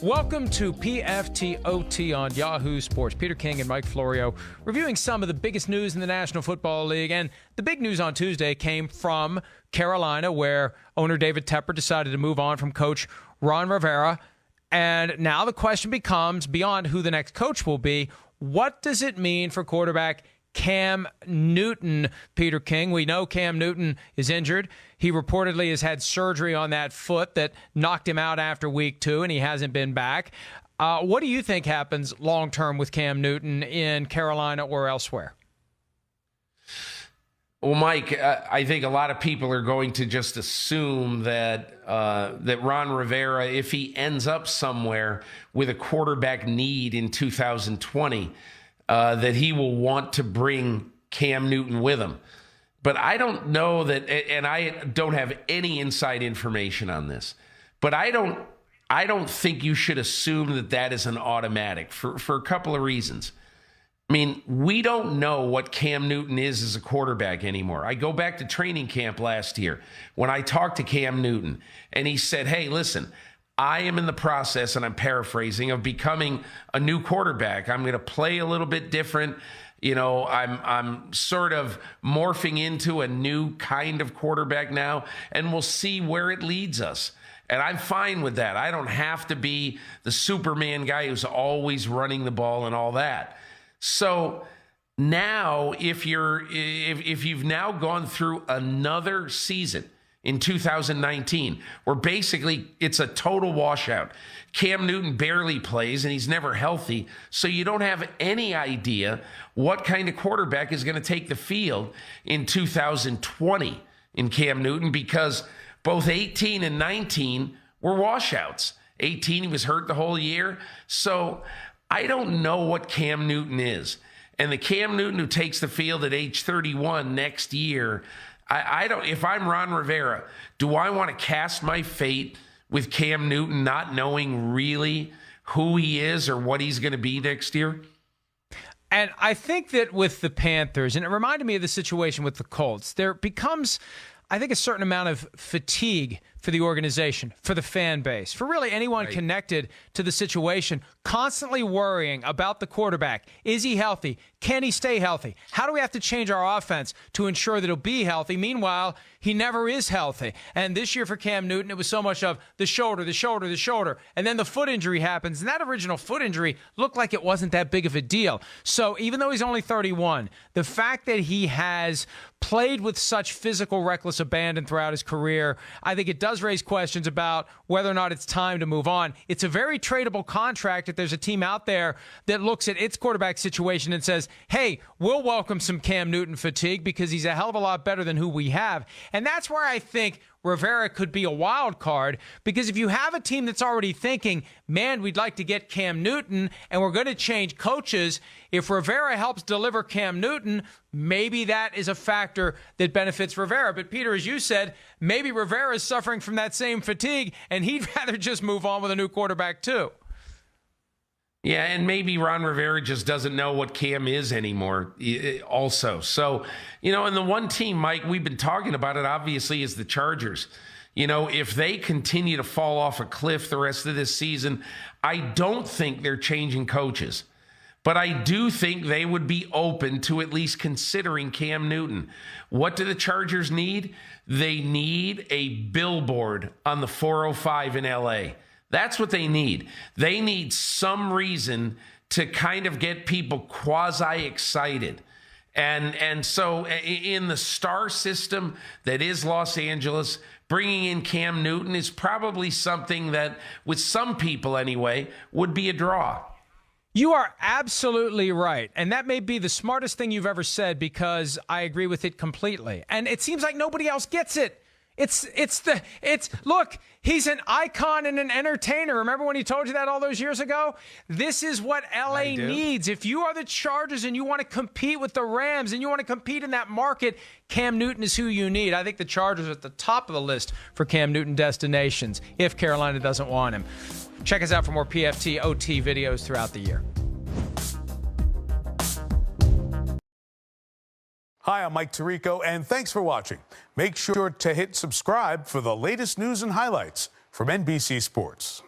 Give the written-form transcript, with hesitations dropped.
Welcome to PFTOT on Yahoo Sports. Peter King and Mike Florio reviewing some of the biggest news in the National Football League. And the big news on Tuesday came from Carolina, where owner David Tepper decided to move on from coach Ron Rivera. And now the question becomes, beyond who the next coach will be, what does it mean for quarterback Cam Newton? Peter King, we know Cam Newton is injured. He reportedly has had surgery on that foot that knocked him out after week 2, and he hasn't been back. What do you think happens long-term with Cam Newton in Carolina or elsewhere? Well, Mike, I think a lot of people are going to just assume that that Ron Rivera, if he ends up somewhere with a quarterback need in 2020, that he will want to bring Cam Newton with him. But I don't know that, and I don't have any inside information on this, but I don't think you should assume that that is an automatic for a couple of reasons. I mean, we don't know what Cam Newton is as a quarterback anymore. I go back to training camp last year when I talked to Cam Newton, and he said, hey, listen, I am in the process, and I'm paraphrasing, of becoming a new quarterback. I'm going to play a little bit different. You know, I'm sort of morphing into a new kind of quarterback now, and we'll see where it leads us. And I'm fine with that. I don't have to be the Superman guy who's always running the ball and all that. So now, if you've now gone through another season in 2019, where basically it's a total washout. Cam Newton barely plays, and he's never healthy, so you don't have any idea what kind of quarterback is going to take the field in 2020 in Cam Newton, because both 18 and 19 were washouts. 18, he was hurt the whole year. So I don't know what Cam Newton is. And the Cam Newton who takes the field at age 31 next year, I don't. If I'm Ron Rivera, do I want to cast my fate with Cam Newton not knowing really who he is or what he's going to be next year? And I think that with the Panthers, and it reminded me of the situation with the Colts, there becomes, I think, a certain amount of fatigue for the organization, for the fan base, for really anyone connected to the situation, constantly worrying about the quarterback. Is he healthy? Can he stay healthy? How do we have to change our offense to ensure that he'll be healthy? Meanwhile, he never is healthy. And this year for Cam Newton, it was so much of the shoulder, and then the foot injury happens. And that original foot injury looked like it wasn't that big of a deal. So even though he's only 31, the fact that he has played with such physical, reckless abandon throughout his career, I think it does raise questions about whether or not it's time to move on. It's a very tradable contract if there's a team out there that looks at its quarterback situation and says, hey, we'll welcome some Cam Newton fatigue because he's a hell of a lot better than who we have. And that's where I think Rivera could be a wild card, because if you have a team that's already thinking, man, we'd like to get Cam Newton and we're going to change coaches, if Rivera helps deliver Cam Newton, maybe that is a factor that benefits Rivera. But Peter, as you said, maybe Rivera is suffering from that same fatigue and he'd rather just move on with a new quarterback too. Yeah, and maybe Ron Rivera just doesn't know what Cam is anymore also. So, you know, and the one team, Mike, we've been talking about it, obviously, is the Chargers. You know, if they continue to fall off a cliff the rest of this season, I don't think they're changing coaches. But I do think they would be open to at least considering Cam Newton. What do the Chargers need? They need a billboard on the 405 in L.A., That's what they need. They need some reason to kind of get people quasi-excited. And so in the star system that is Los Angeles, bringing in Cam Newton is probably something that, with some people anyway, would be a draw. You are absolutely right. And that may be the smartest thing you've ever said, because I agree with it completely. And it seems like nobody else gets it. Look, he's an icon and an entertainer. Remember when he told you that all those years ago? This is what LA needs. If you are the Chargers and you want to compete with the Rams and you want to compete in that market, Cam Newton is who you need. I think the Chargers are at the top of the list for Cam Newton destinations if Carolina doesn't want him. Check us out for more PFT OT videos throughout the year. Hi, I'm Mike Tirico, and thanks for watching. Make sure to hit subscribe for the latest news and highlights from NBC Sports.